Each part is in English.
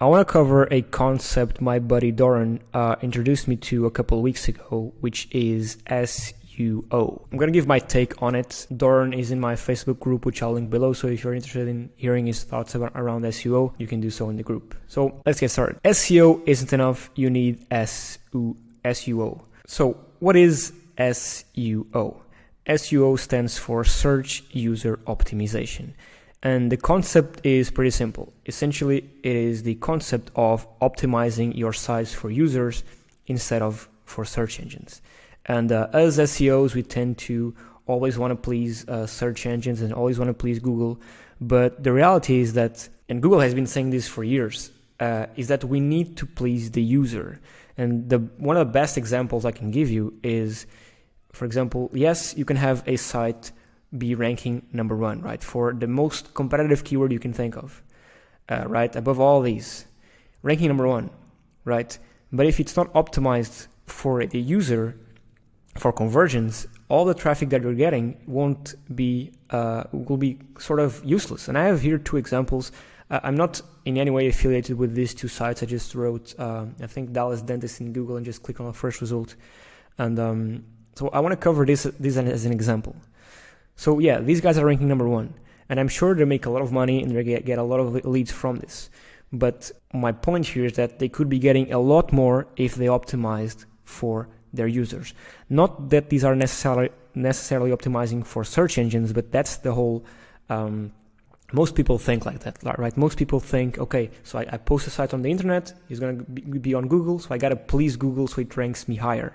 I want to cover a concept my buddy Doran introduced me to a couple of weeks ago, which is SEO. I'm going to give my take on it. Doran is in my Facebook group, which I'll link below. So if you're interested in hearing his thoughts around SEO, you can do so in the group. So let's get started. SEO isn't enough. You need SEO. So what is SEO? SEO stands for Search User Optimization. And the concept is pretty simple. Essentially, it is the concept of optimizing your sites for users instead of for search engines. And as SEOs, we tend to always want to please search engines and always want to please Google. But the reality is that, and Google has been saying this for years, is that we need to please the user. And one of the best examples I can give you is, for example, yes, you can have a site be ranking number one, right, for the most competitive keyword you can think of, right, above all these, ranking number one, right? But if it's not optimized for the user, for conversions, all the traffic that you're getting will be sort of useless. And I have here two examples. I'm not in any way affiliated with these two sites. I just wrote, I think, Dallas Dentist in Google and just click on the first result. And so I want to cover this as an example. So yeah, these guys are ranking number one, and I'm sure they make a lot of money and they get a lot of leads from this. But my point here is that they could be getting a lot more if they optimized for their users. Not that these are necessarily optimizing for search engines, but that's the whole, most people think like that, right? Most people think, okay, so I post a site on the internet, it's going to be on Google, so I got to please Google so it ranks me higher.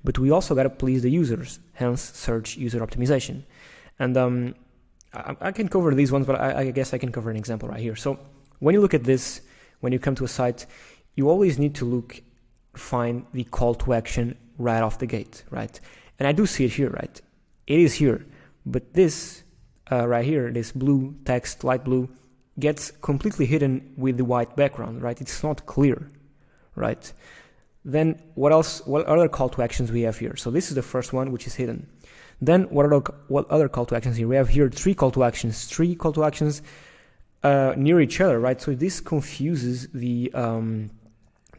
But we also got to please the users, hence search user optimization. And I can cover these ones, but I guess I can cover an example right here. So when you look at this, when you come to a site, you always need to find the call to action right off the gate, right? And I do see it here, right? It is here, but this right here, this blue text, light blue, gets completely hidden with the white background, right? It's not clear, right? Then what other call to actions we have here? So this is the first one, which is hidden. Then what other call to actions here? We have here three call to actions near each other, right? So this confuses the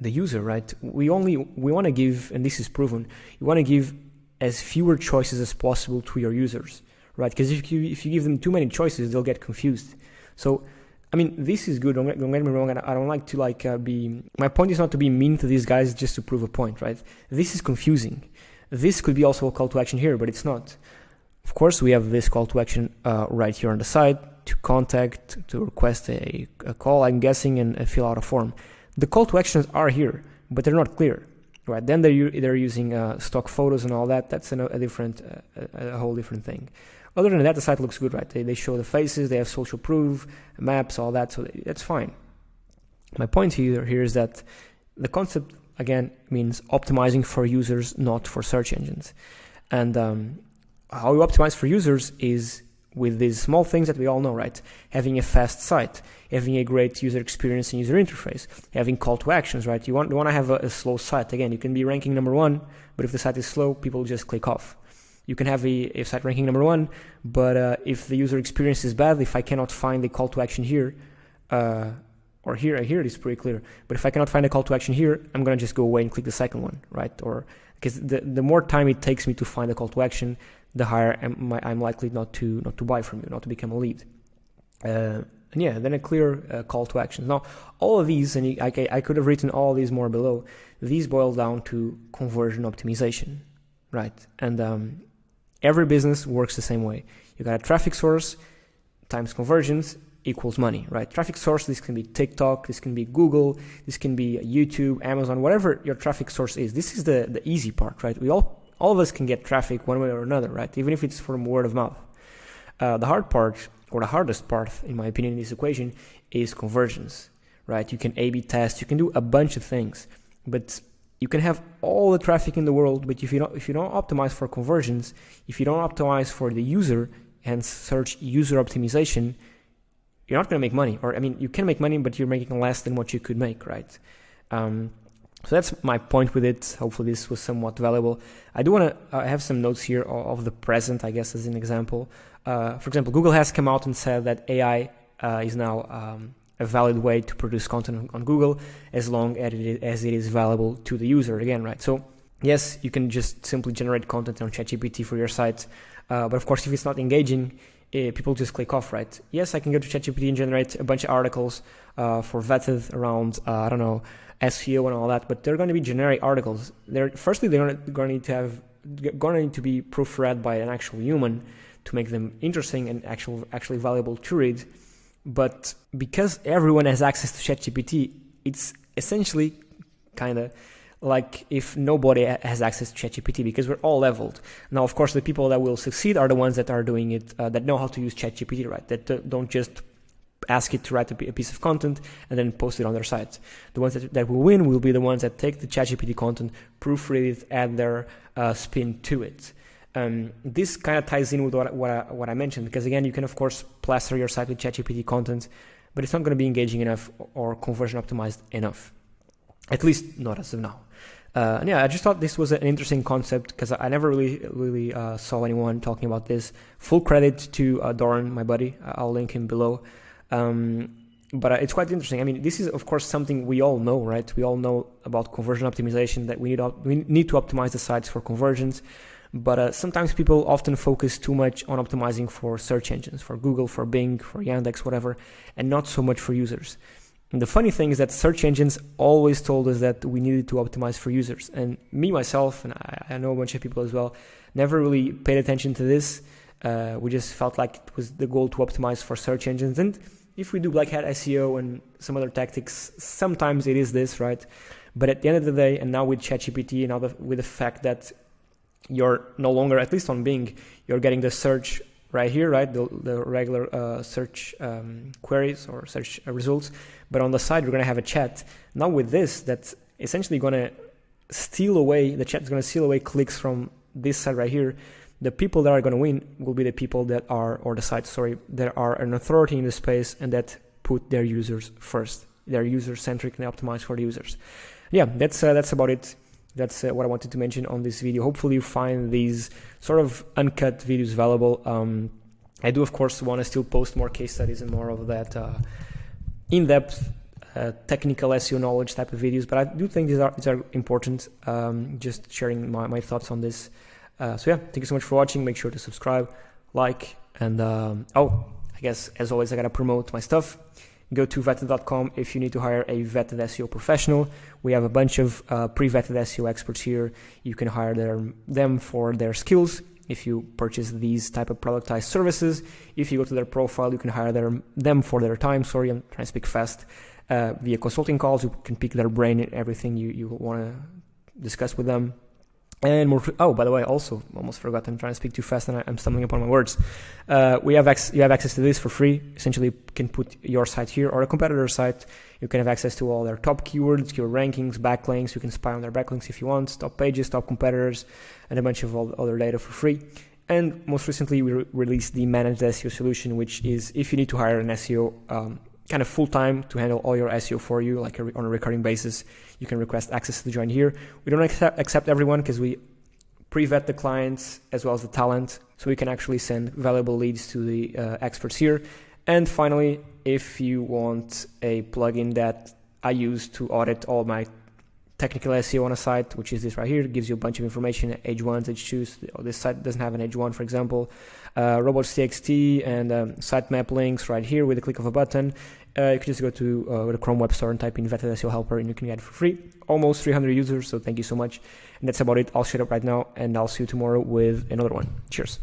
user, right? We want to give, and this is proven, you want to give as fewer choices as possible to your users, right? Because if you give them too many choices, they'll get confused. So I mean, this is good. Don't get me wrong. I don't like to be. My point is not to be mean to these guys just to prove a point, right? This is confusing. This could be also a call to action here, but it's not. Of course, we have this call to action right here on the side to contact, to request a call, I'm guessing, and fill out a form. The call to actions are here, but they're not clear, right? Then they're using stock photos and all that. That's a whole different thing. Other than that, the site looks good, right? They show the faces, they have social proof, maps, all that, so that's fine. My point here is that the concept, again, means optimizing for users, not for search engines. And how you optimize for users is with these small things that we all know, right? Having a fast site, having a great user experience and user interface, having call to actions, right? You want to have a slow site. Again, you can be ranking number one, but if the site is slow, people just click off. You can have a site ranking number one, but if the user experience is bad, if I cannot find the call to action here, or here it is pretty clear. But if I cannot find a call to action here, I'm going to just go away and click the second one, right? Or because the more time it takes me to find a call to action, the higher I'm likely not to buy from you, not to become a lead. And yeah, then a clear call to action. Now, all of these, and I could have written all of these more below, these boil down to conversion optimization, right? And every business works the same way. You got a traffic source times conversions equals money, right? Traffic source, this can be TikTok, this can be Google, this can be YouTube, Amazon, whatever your traffic source is. This is the easy part, right? We all of us can get traffic one way or another, right? Even if it's from word of mouth. The hard part, or the hardest part, in my opinion, in this equation is conversions, right? You can A/B test, you can do a bunch of things, but you can have all the traffic in the world, but if you don't optimize for conversions, if you don't optimize for the user, hence search user optimization, you're not going to make money. Or, I mean, you can make money, but you're making less than what you could make, right? So that's my point with it. Hopefully this was somewhat valuable. I do want to have some notes here of the present, I guess, as an example. For example, Google has come out and said that AI is now a valid way to produce content on Google, as long as it is valuable to the user again, right? So yes, you can just simply generate content on ChatGPT for your site, but of course, if it's not engaging, people just click off, right? Yes, I can go to ChatGPT and generate a bunch of articles for vetted around, I don't know, SEO and all that, but they're going to be generic articles. They're going to need to be proofread by an actual human to make them interesting and actually valuable to read. But because everyone has access to ChatGPT, it's essentially kind of like if nobody has access to ChatGPT, because we're all leveled. Now, of course, the people that will succeed are the ones that are doing it, that know how to use ChatGPT, right? That don't just ask it to write a piece of content and then post it on their site. The ones that will win will be the ones that take the ChatGPT content, proofread it, add their spin to it. This kind of ties in with what I mentioned, because again, you can of course plaster your site with ChatGPT content, but it's not going to be engaging enough or conversion optimized enough, at least not as of now. And yeah, I just thought this was an interesting concept because I never really saw anyone talking about this. Full credit to Doran, my buddy. I'll link him below. But it's quite interesting. I mean, this is of course something we all know, right? We all know about conversion optimization, that we need to optimize the sites for conversions. But sometimes people often focus too much on optimizing for search engines, for Google, for Bing, for Yandex, whatever, and not so much for users. And the funny thing is that search engines always told us that we needed to optimize for users. And me, myself, and I know a bunch of people as well, never really paid attention to this. We just felt like it was the goal to optimize for search engines. And if we do black hat SEO and some other tactics, sometimes it is this, right? But at the end of the day, and now with ChatGPT and now with the fact that you're no longer, at least on Bing, you're getting the search right here, right? The regular search queries or search results. But on the side, you're going to have a chat. Now with this, that's essentially going to steal away, the chat is going to steal away clicks from this side right here. The people that are going to win will be the people that are, or the sites, sorry, that are an authority in the space and that put their users first. They're user-centric and optimized for the users. Yeah, that's about it. That's what I wanted to mention on this video. Hopefully you find these sort of uncut videos valuable. I do, of course, want to still post more case studies and more of that in-depth technical SEO knowledge type of videos. But I do think these are important. Just sharing my thoughts on this. So yeah, thank you so much for watching. Make sure to subscribe, like, and I guess as always, I gotta promote my stuff. Go to vetted.com if you need to hire a vetted SEO professional. We have a bunch of pre-vetted SEO experts here. You can hire them for their skills. If you purchase these type of productized services, if you go to their profile, you can hire them for their time. Sorry, I'm trying to speak fast. Via consulting calls, you can pick their brain and everything you want to discuss with them. And more. Oh, by the way, also almost forgot. I'm trying to speak too fast and I'm stumbling upon my words. You have access to this for free. Essentially, you can put your site here or a competitor site. You can have access to all their top keywords, keyword rankings, backlinks. You can spy on their backlinks if you want, top pages, top competitors, and a bunch of other data for free. And most recently, we released the Managed SEO solution, which is if you need to hire an SEO kind of full-time to handle all your SEO for you, like on a recurring basis, you can request access to join here. We don't accept everyone because we pre-vet the clients as well as the talent, so we can actually send valuable leads to the experts here. And finally, if you want a plugin that I use to audit all my technical SEO on a site, which is this right here, it gives you a bunch of information, H1s, H2s. This site doesn't have an H1, for example. Robots.txt and sitemap links right here with a click of a button. You can just go to the Chrome Web Store and type in Vetted SEO Helper and you can get it for free. Almost 300 users, so thank you so much. And that's about it. I'll shut up right now and I'll see you tomorrow with another one. Cheers.